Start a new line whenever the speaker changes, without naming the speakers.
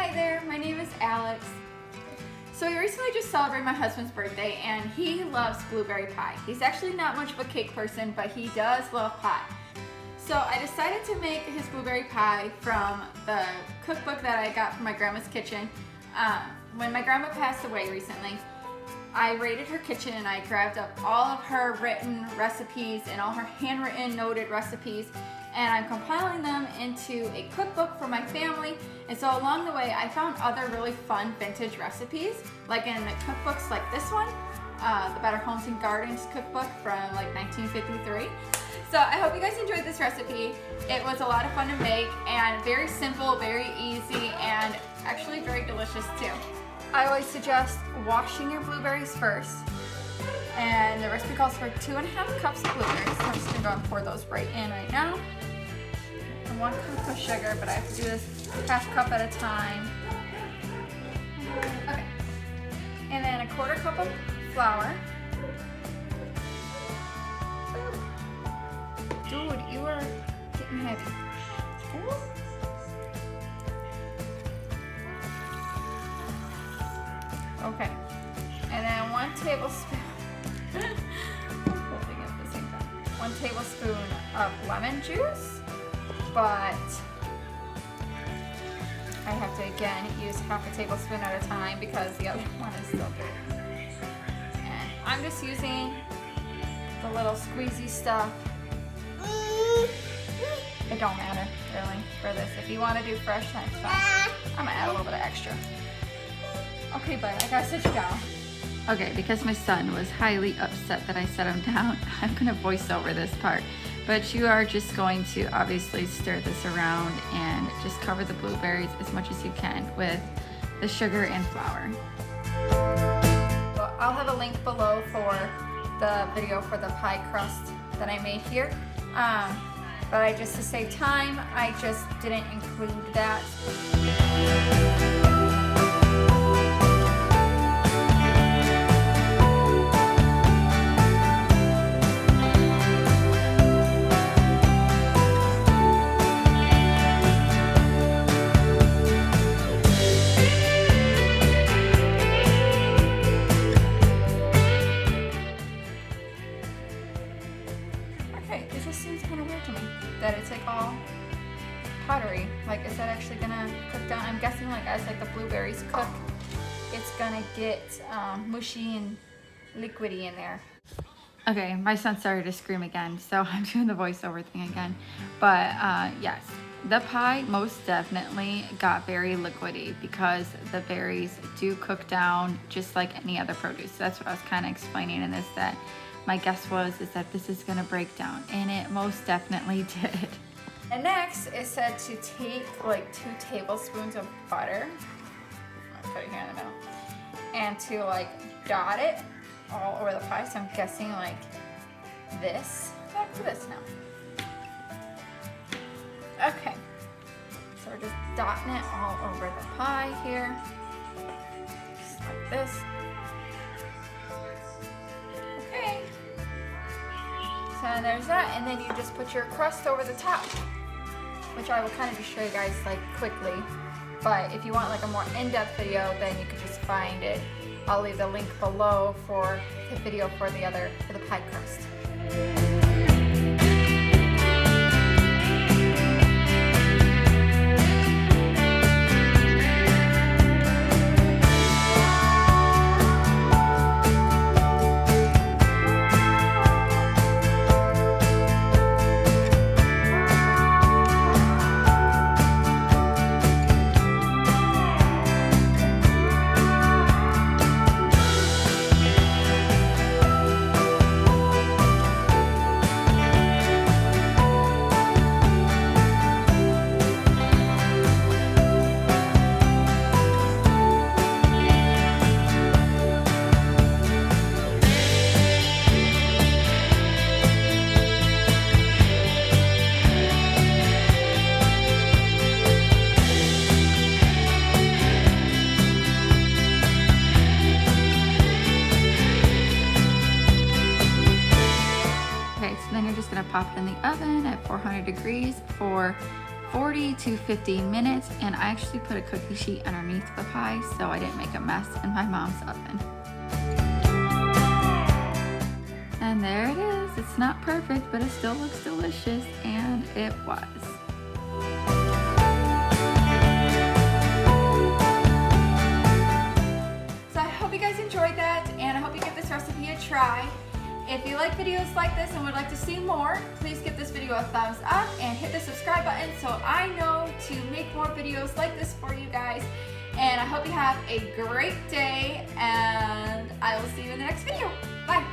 Hi there, my name is Alex. So we recently just celebrated my husband's birthday and he loves blueberry pie. He's actually not much of a cake person, but he does love pie. So I decided to make his blueberry pie from the cookbook that I got from my grandma's kitchen. When my grandma passed away recently, I raided her kitchen and I grabbed up all of her written recipes and all her handwritten noted recipes, and I'm compiling them into a cookbook for my family. And so along the way I found other really fun vintage recipes, like in the cookbooks like this one, the Better Homes and Gardens cookbook from like 1953. So I hope you guys enjoyed this recipe. It was a lot of fun to make and very simple, very easy, and actually very delicious too. I always suggest washing your blueberries first. And the recipe calls for 2.5 cups of blueberries. So I'm just gonna go and pour those right in right now. And 1 cup of sugar, but I have to do this half cup at a time. Okay. And then 1/4 cup of flour. Dude, you are getting heavy. Okay. And then 1 tablespoon. Holding at the same time. 1 tablespoon of lemon juice, but I have to again use half a tablespoon at a time because the other one is still good. And I'm just using the little squeezy stuff. It don't matter really for this. If you want to do fresh, that's fine. I'm gonna add a little bit of extra. Okay, but I gotta sit you down. Okay, because my son was highly upset that I set him down, I'm gonna voice over this part. But you are just going to obviously stir this around and just cover the blueberries as much as you can with the sugar and flour. Well, I'll have a link below for the video for the pie crust that I made here. But just to save time, I just didn't include that. It just seems kind of weird to me that it's like all powdery. Like, is that actually gonna cook down? I'm guessing like as like the blueberries cook, it's gonna get mushy and liquidy in there. Okay, my son started to scream again, so I'm doing the voiceover thing again. But yes, the pie most definitely got very liquidy because the berries do cook down just like any other produce. So that's what I was kind of explaining in this, that my guess is that this is gonna break down, and it most definitely did. And next, it said to take like 2 tablespoons of butter. I'll put it here in the middle. And to like dot it all over the pie. So I'm guessing like this. Back to this now. Okay. So we're just dotting it all over the pie here. Just like this. Okay. So there's that, and then you just put your crust over the top, which I will kind of just show you guys like quickly. But if you want like a more in-depth video, then you can just find it. I'll leave the link below for the video for the pie crust. Pop it in the oven at 400 degrees for 40 to 50 minutes, and I actually put a cookie sheet underneath the pie so I didn't make a mess in my mom's oven. And there it is. It's not perfect, but it still looks delicious, and it was. So I hope you guys enjoyed that, and I hope you give this recipe a try. If you like videos like this and would like to see more, please give this video a thumbs up and hit the subscribe button so I know to make more videos like this for you guys. And I hope you have a great day, and I will see you in the next video. Bye.